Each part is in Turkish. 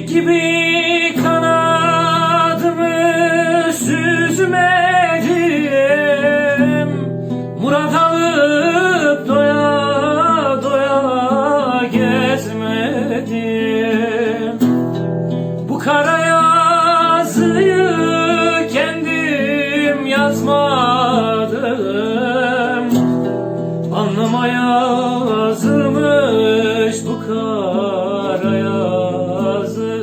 Çiçek gibi kanadımı süzmedim, murat alıp doya doya gezmedim. Bu kara yazıyı kendim yazmadım, alnıma yazılmış bu kara yazı.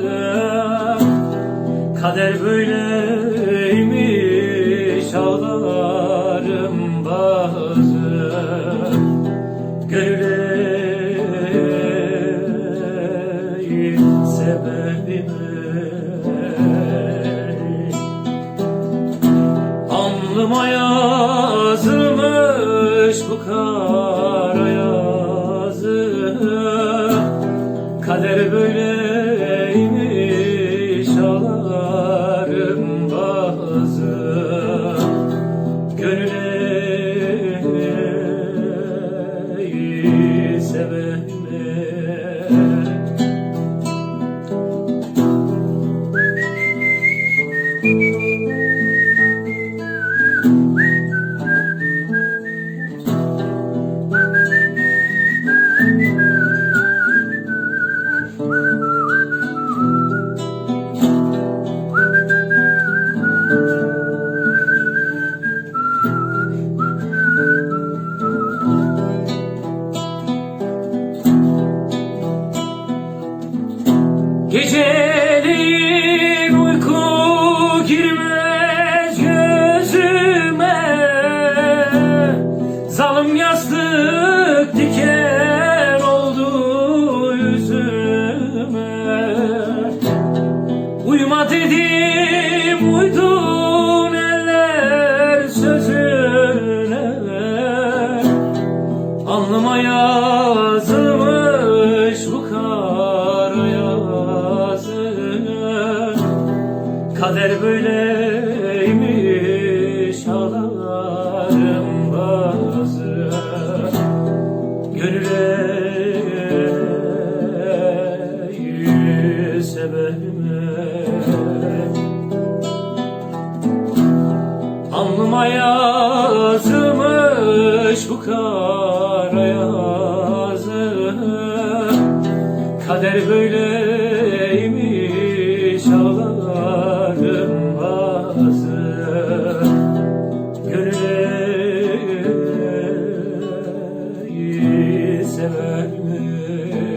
Kader böyleymiş ağlarım bazı. Gönül ey sebebim ey, alnıma yazılmış bu kara yazı. Kader böyleymiş ağlarım bazı. Gönül ey sebebim ey. Geceleyin uyku girmez gözüme, zalim yastık diken oldu yüzüme. Uyuma dedim uydun eller sözüne, alnıma yazılmış bu kara yazı. Kader böyleymiş ağlarım bazı. Gönül ey sebebim ey, alnıma yazılmış bu kara yazı. Kader böyleymiş ağlarım bazı. Gönül ey sebebim ey.